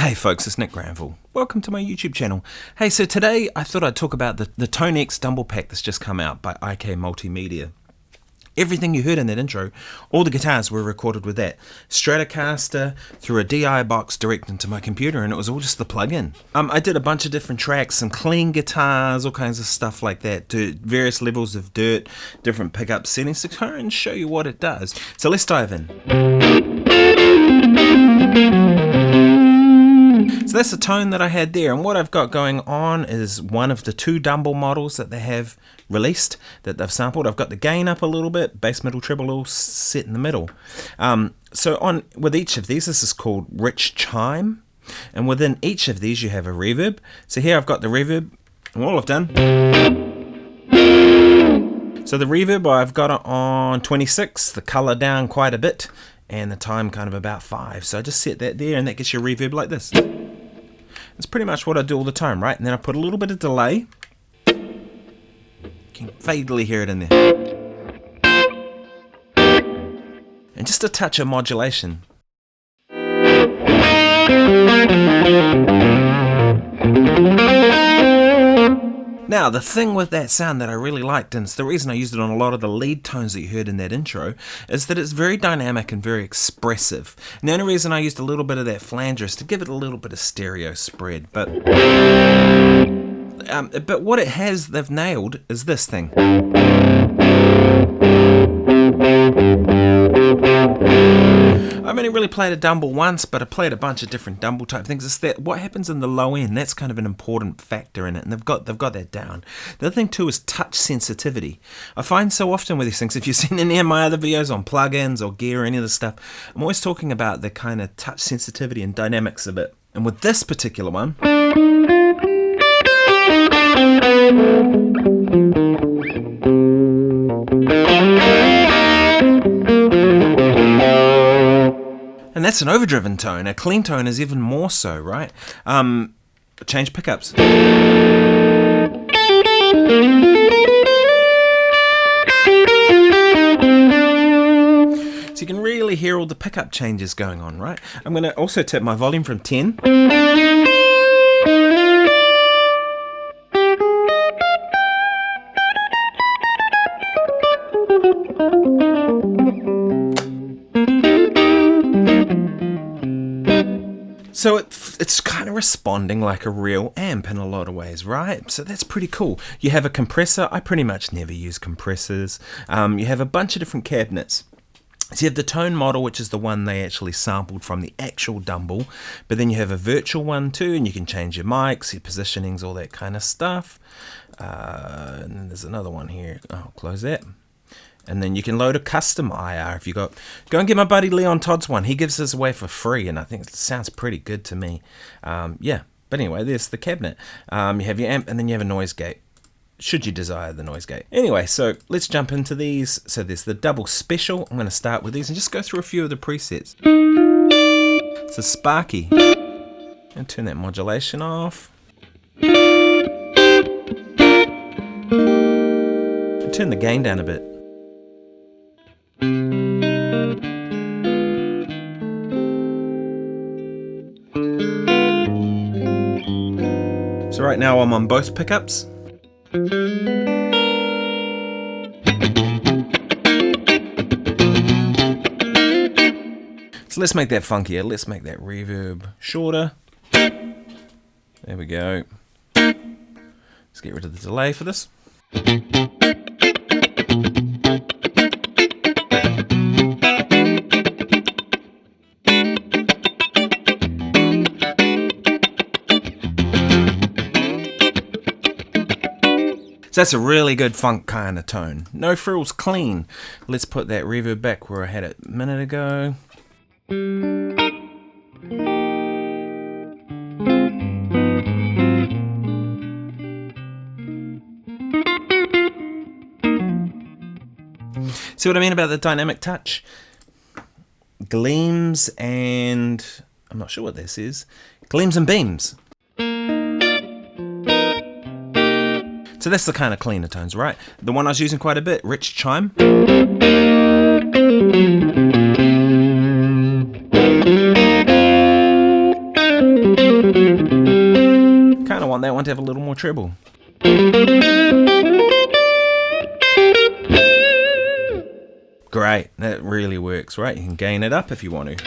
Hey folks, it's Nick Granville. Welcome to my YouTube channel. Hey, so today I thought I'd talk about the TONEX Dumble pack that's just come out by IK Multimedia. Everything you heard in that intro, all the guitars were recorded with that. Stratocaster through a DI box direct into my computer, and it was all just the plug-in. I did a bunch of different tracks, some clean guitars, all kinds of stuff like that, to various levels of dirt, different pickup settings to try and show you what it does. So let's dive in. So that's the tone that I had there, and what I've got going on is one of the two Dumble models that they have released that they've sampled. I've got the gain up a little bit, bass, middle, treble all set in the middle. So with each of these, this is called Rich Chime, and within each of these you have a reverb. So here I've got the reverb, and all I've done. So the reverb, I've got it on 26, the color down quite a bit, and the time kind of about 5. So I just set that there, and that gets your reverb like this. That's pretty much what I do all the time, right? And then I put a little bit of delay. You can vaguely hear it in there. And just a touch of modulation. Now, the thing with that sound that I really liked, and it's the reason I used it on a lot of the lead tones that you heard in that intro, is that it's very dynamic and very expressive. And the only reason I used a little bit of that flanger is to give it a little bit of stereo spread. But what it has, they've nailed, is this thing. I've only really played a Dumble once, but I played a bunch of different Dumble type things. It's that what happens in the low end, that's kind of an important factor in it, and they've got that down. The other thing too is touch sensitivity. I find so often with these things, if you've seen any of my other videos on plugins or gear or any of the stuff, I'm always talking about the kind of touch sensitivity and dynamics of it. And with this particular one, and that's an overdriven tone. A clean tone is even more so, right? Change pickups. So you can really hear all the pickup changes going on, right? I'm going to also tip my volume from 10. So it's kind of responding like a real amp in a lot of ways, right? So that's pretty cool. You have a compressor. I pretty much never use compressors. You have a bunch of different cabinets. So you have the tone model, which is the one they actually sampled from the actual Dumble, but then you have a virtual one too, and you can change your mics, your positionings, all that kind of stuff. And then there's another one here. I'll close that. And then you can load a custom IR if you got. Go and get my buddy Leon Todd's one. He gives this away for free, and I think it sounds pretty good to me. Yeah, but anyway, there's the cabinet. You have your amp, and then you have a noise gate, should you desire the noise gate. Anyway, so let's jump into these. So there's the Double Special. I'm going to start with these and just go through a few of the presets. So Sparky. And turn that modulation off. Turn the gain down a bit. So right now I'm on both pickups. So let's make that funkier. Let's make that reverb shorter. There we go. Let's get rid of the delay for this. That's a really good funk kind of tone. No frills, clean. Let's put that reverb back where I had it a minute ago. See what I mean about the dynamic touch? Gleams and... I'm not sure what this is. Gleams and beams. So that's the kind of cleaner tones, right? The one I was using quite a bit, Rich Chime. one to have a little more treble. Great, that really works, right? You can gain it up if you want to.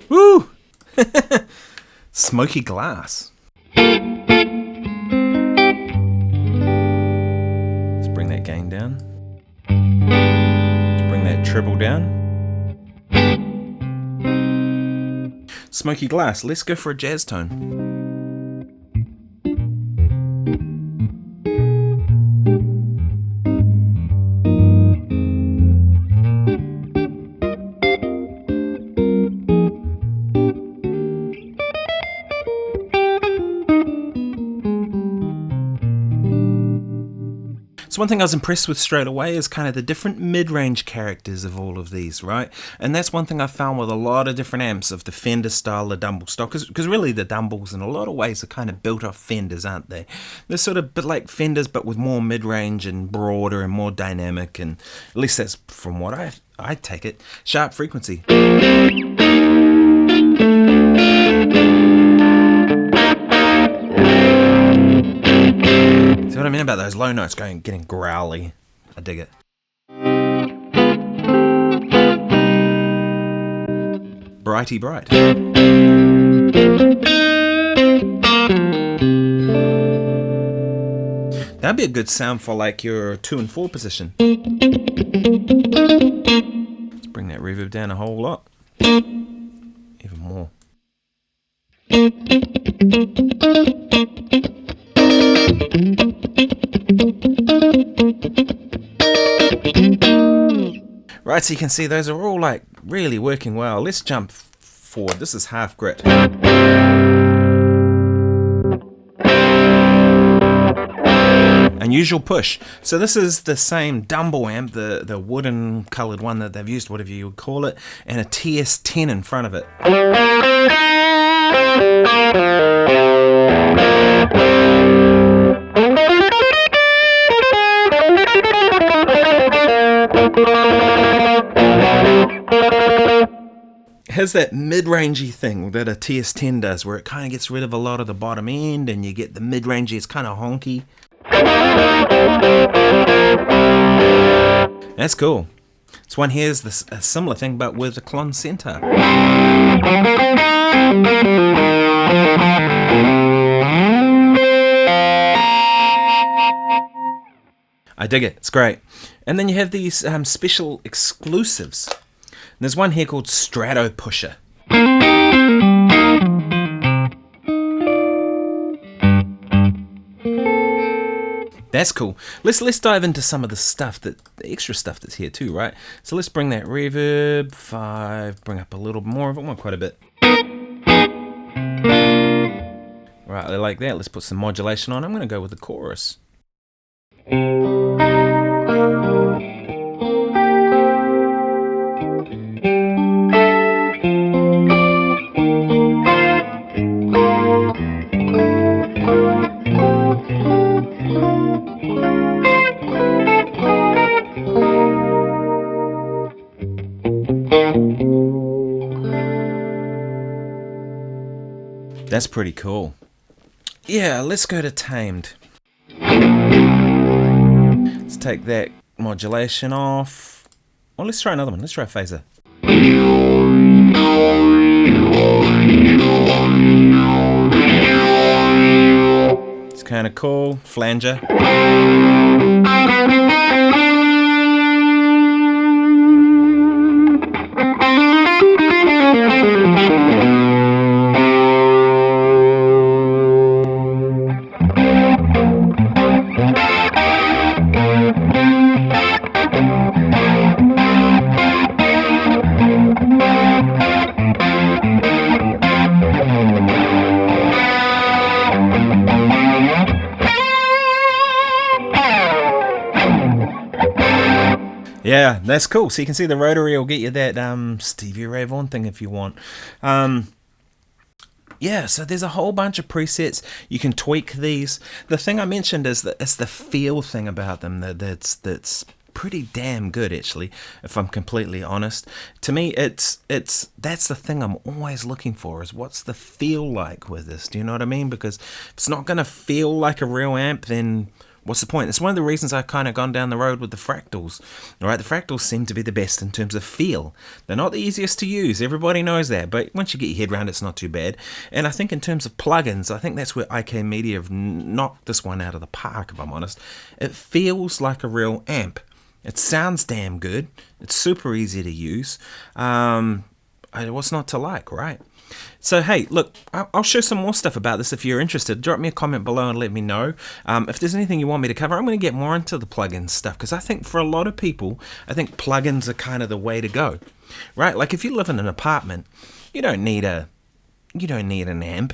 Woo! Smoky glass. Let's bring that gain down. Let's bring that treble down. Smoky glass, let's go for a jazz tone. So one thing I was impressed with straight away is kind of the different mid-range characters of all of these, right? And that's one thing I found with a lot of different amps of the Fender style, the Dumble style, because really the Dumbles in a lot of ways are kind of built off Fenders, aren't they? They're sort of a bit like Fenders, but with more mid-range and broader and more dynamic, and at least that's from what I take it. Sharp frequency. See what I mean about those low notes getting growly? I dig it. Brighty bright. That'd be a good sound for like your 2 and 4 position. Let's bring that reverb down a whole lot. Even more. Right, so you can see those are all like really working well. Let's jump forward. This is half grit. Unusual push. So this is the same Dumble amp, the wooden coloured one that they've used, whatever you would call it, and a TS10 in front of it. It has that mid-rangey thing that a TS10 does, where it kind of gets rid of a lot of the bottom end and you get the mid-rangey, it's kind of honky. That's cool. This one here is a similar thing, but with a Klon Centaur. I dig it, it's great. And then you have these special exclusives. And there's one here called Strato Pusher. That's cool. Let's dive into some of the extra stuff that's here too, right? So let's bring that reverb 5, bring up a little more of it, well, quite a bit. Right, like that. Let's put some modulation on. I'm going to go with the chorus. That's pretty cool. Yeah, let's go to tamed. Let's take that modulation off. Well, let's try another one. Let's try a phaser. It's kind of cool. Flanger. Yeah, that's cool. So you can see the rotary will get you that Stevie Ray Vaughan thing if you want. Yeah, so there's a whole bunch of presets. You can tweak these. The thing I mentioned is that it's the feel thing about them that's pretty damn good, actually, if I'm completely honest. To me, that's the thing I'm always looking for, is what's the feel like with this. Do you know what I mean? Because if it's not going to feel like a real amp, then what's the point? It's one of the reasons I've kind of gone down the road with the fractals. All right, the fractals seem to be the best in terms of feel. They're not the easiest to use. Everybody knows that. But once you get your head around it, it's not too bad. And I think in terms of plugins, I think that's where IK Media have knocked this one out of the park, if I'm honest. It feels like a real amp. It sounds damn good. It's super easy to use. What's not to like, right? So, hey, look, I'll show some more stuff about this if you're interested. Drop me a comment below and let me know. If there's anything you want me to cover, I'm going to get more into the plugins stuff, because I think for a lot of people, I think plugins are kind of the way to go, right? Like if you live in an apartment, you don't need an amp.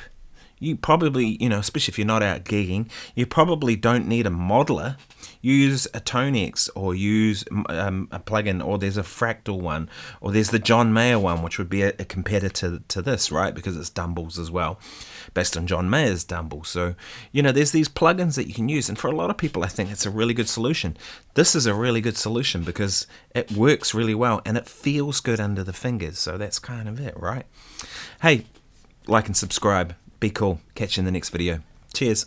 You probably, especially if you're not out gigging, you probably don't need a modeler. Use a TONEX, or use a plugin, or there's a Fractal one, or there's the John Mayer one, which would be a competitor to this, right? Because it's Dumbles as well, based on John Mayer's Dumble. So, there's these plugins that you can use, and for a lot of people, I think it's a really good solution. This is a really good solution because it works really well, and it feels good under the fingers. So that's kind of it, right? Hey, like and subscribe. Be cool. Catch you in the next video. Cheers.